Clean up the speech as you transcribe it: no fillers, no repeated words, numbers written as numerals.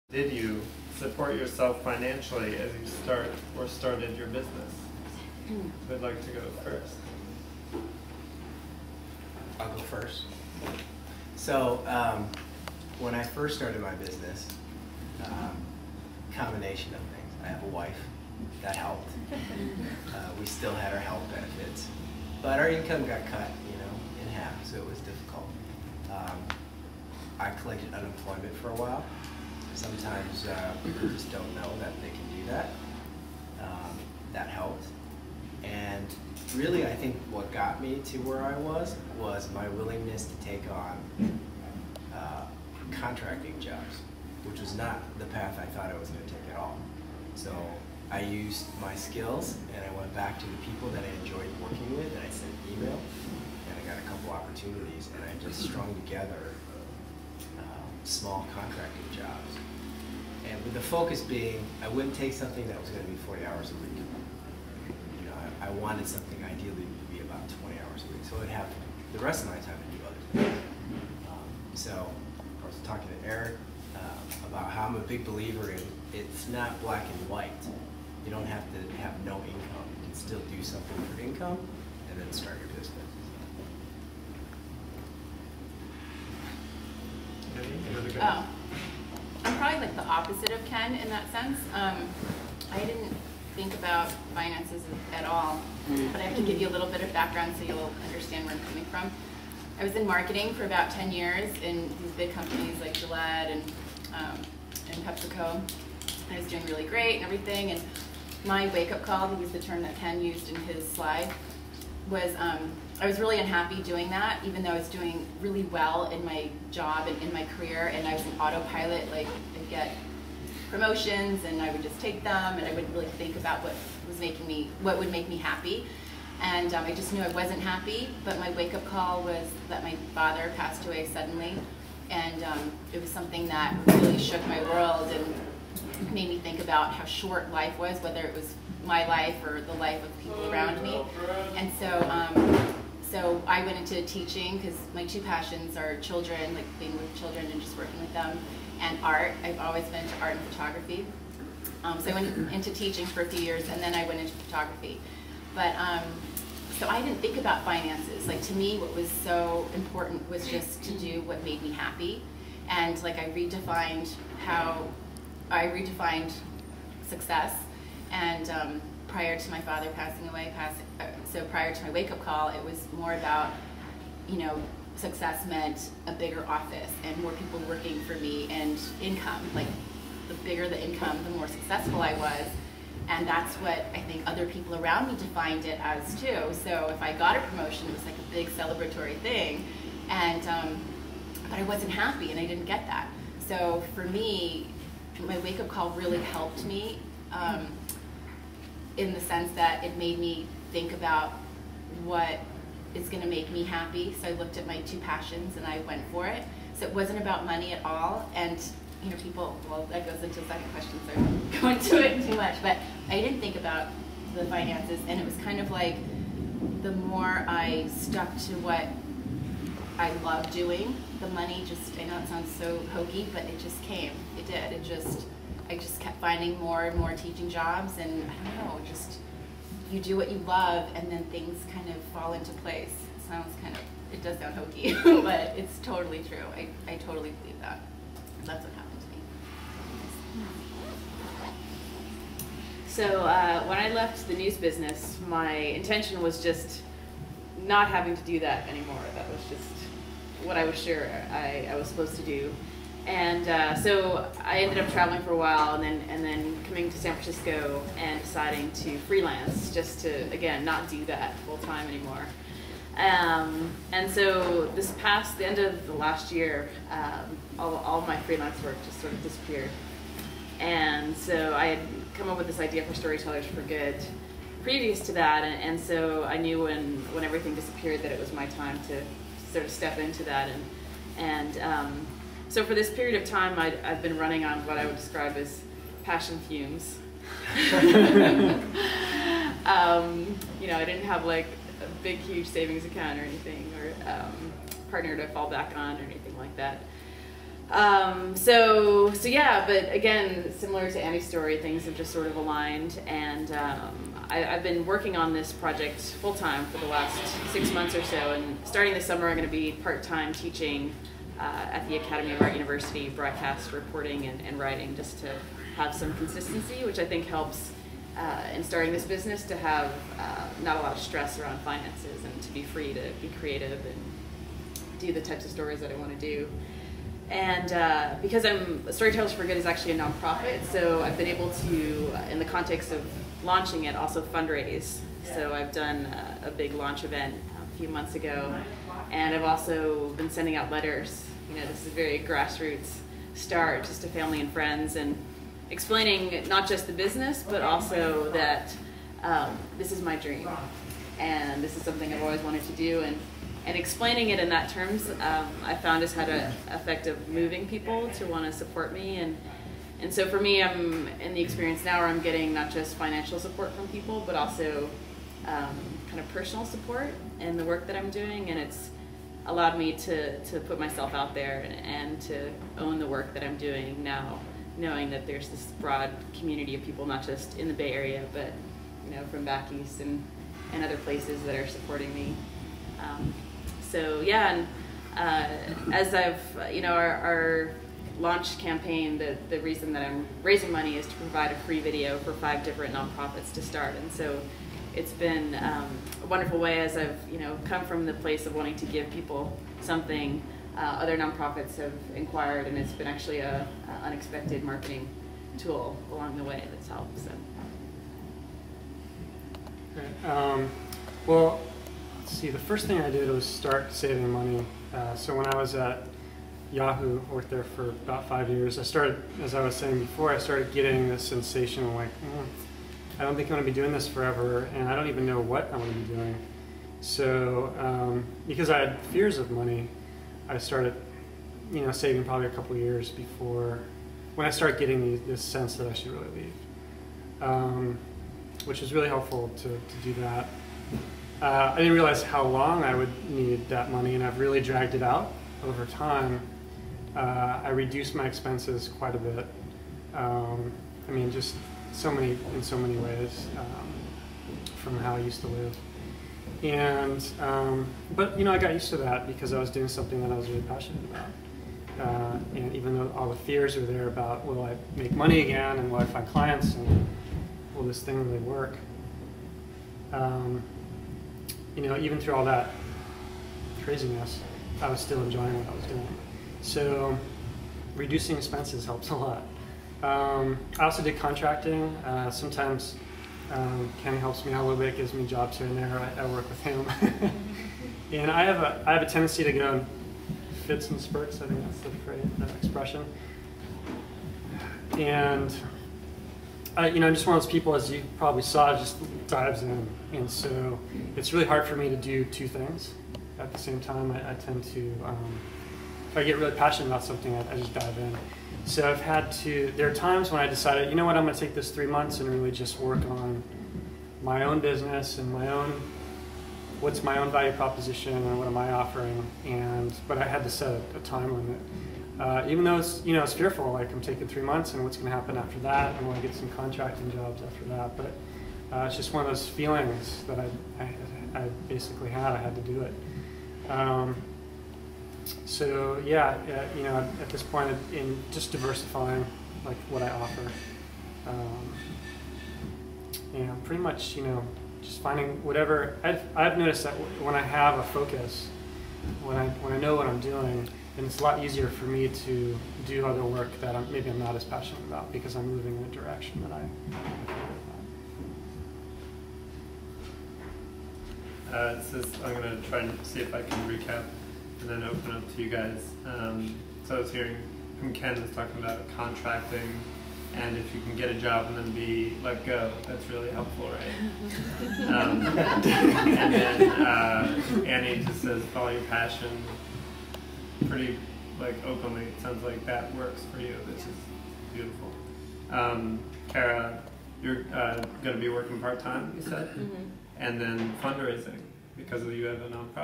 Did you support yourself financially as you started your business? Who'd like to go first? I'll go first. So when I first started my business, combination of things. I have a wife, that helped. We still had our health benefits, but our income got cut, in half, so it was difficult. I collected unemployment for a while. Sometimes people just don't know that they can do that. That helped. And really, I think what got me to where I was my willingness to take on contracting jobs, which was not the path I thought I was going to take at all. So I used my skills, and I went back to the people that I enjoyed working with, and I sent email, and I got a couple opportunities, and I just strung together small contracting jobs. And with the focus being, I wouldn't take something that was going to be 40 hours a week. I wanted something ideally to be about 20 hours a week, so I'd have the rest of my time to do other things. So I was talking to Eric about how I'm a big believer in it's not black and white. You don't have to have no income. You can still do something for income and then start your business. Oh, I'm probably like the opposite of Ken in that sense. I didn't think about finances at all, but I have to give you a little bit of background so you'll understand where I'm coming from. I was in marketing for about 10 years in these big companies like Gillette and PepsiCo. I was doing really great and everything, and my wake-up call, to use the term that Ken used in his slide, was I was really unhappy doing that, even though I was doing really well in my job and in my career, and I was an autopilot. Like, I'd get promotions and I would just take them, and I wouldn't really think about what would make me happy. And I just knew I wasn't happy, but my wake-up call was that my father passed away suddenly, and it was something that really shook my world and made me think about how short life was, whether it was my life or the life of people around me. And so I went into teaching because my two passions are children, like being with children and just working with them, and art. I've always been into art and photography. So I went into teaching for a few years, and then I went into photography. But so I didn't think about finances. Like, to me, what was so important was just to do what made me happy. And like, I redefined success. And prior to my father passing away, so prior to my wake-up call, it was more about, success meant a bigger office and more people working for me and income. Like, the bigger the income, the more successful I was. And that's what I think other people around me defined it as too. So if I got a promotion, it was like a big celebratory thing. And but I wasn't happy, and I didn't get that. So for me, my wake-up call really helped me in the sense that it made me think about what is going to make me happy. So I looked at my two passions and I went for it. So it wasn't about money at all. And well, that goes into the second question, so I won't go into it too much. But I didn't think about the finances, and it was kind of like the more I stuck to what I love doing, the money just, I know it sounds so hokey, but it just came. It did. I just kept finding more and more teaching jobs, and I don't know, just you do what you love, and then things kind of fall into place. It does sound hokey, but it's totally true. I totally believe that. That's what happened to me. So when I left the news business, my intention was just not having to do that anymore. That was just what I was sure I was supposed to do. And so I ended up traveling for a while, and then coming to San Francisco and deciding to freelance, just to, again, not do that full time anymore. And so the end of the last year, all my freelance work just sort of disappeared. And so I had come up with this idea for Storytellers for Good previous to that, and so I knew when everything disappeared that it was my time to sort of step into that. So for this period of time, I've been running on what I would describe as passion fumes. I didn't have like a big, huge savings account or anything, or partner to fall back on or anything like that. So yeah, but again, similar to Annie's story, things have just sort of aligned, and I've been working on this project full-time for the last 6 months or so, and starting this summer I'm going to be part-time teaching at the Academy of Art University, broadcast reporting and writing, just to have some consistency, which I think helps in starting this business, to have not a lot of stress around finances and to be free to be creative and do the types of stories that I want to do. And because Storytellers for Good is actually a nonprofit, so I've been able to, in the context of launching it, also fundraise. So I've done a big launch event a few months ago, and I've also been sending out letters. You know, this is a very grassroots start, just to family and friends, and explaining not just the business, but also that this is my dream, and this is something I've always wanted to do, and explaining it in that terms, I found has had an effect of moving people to want to support me, and so for me, I'm in the experience now where I'm getting not just financial support from people, but also kind of personal support in the work that I'm doing, and it's allowed me to put myself out there and to own the work that I'm doing now, knowing that there's this broad community of people, not just in the Bay Area, but from back east and other places that are supporting me. So yeah, and as I've, our launch campaign, the reason that I'm raising money is to provide a free video for 5 different nonprofits to start, and so it's been a wonderful way as I've come from the place of wanting to give people something. Other nonprofits have inquired, and it's been actually a unexpected marketing tool along the way that's helped. So. Okay. Well, let's see. The first thing I did was start saving money. So when I was at Yahoo, worked there for about 5 years. I started, as I was saying before, I started getting this sensation of like, I don't think I'm going to be doing this forever, and I don't even know what I'm going to be doing. So because I had fears of money, I started, saving probably a couple of years before, when I started getting this sense that I should really leave, which was really helpful to do that. I didn't realize how long I would need that money, and I've really dragged it out over time. I reduced my expenses quite a bit. I mean, just in so many ways from how I used to live. And but I got used to that because I was doing something that I was really passionate about. And even though all the fears were there about, will I make money again, and will I find clients, and will this thing really work? Even through all that craziness, I was still enjoying what I was doing. So reducing expenses helps a lot. I also did contracting. Sometimes Kenny helps me out a little bit, gives me jobs here and there. I work with him. And I have a tendency to go in fits and spurts. I think that's the phrase, that expression. And I'm just one of those people, as you probably saw, just dives in. And so it's really hard for me to do 2 things at the same time. I tend to, if I get really passionate about something, I just dive in. So I've had to, there are times when I decided, I'm going to take this 3 months and really just work on my own business and what's my own value proposition and what am I offering. But I had to set a time limit. Even though it's fearful, like I'm taking 3 months and what's going to happen after that, and will I get some contracting jobs after that. But it's just one of those feelings that I basically had. I had to do it. So yeah, at this point, in just diversifying like what I offer, pretty much just finding whatever. I've noticed that when I have a focus, when I know what I'm doing, then it's a lot easier for me to do other work that maybe I'm not as passionate about, because I'm moving in a direction that I I'm going to try and see if I can recap and then open up to you guys. So I was hearing from Ken was talking about contracting, and if you can get a job and then be let go, that's really helpful, right? And then Annie just says follow your passion pretty openly. It sounds like that works for you, which is beautiful. Kara, you're going to be working part-time, you said? Mm-hmm. And then fundraising, because you have a nonprofit.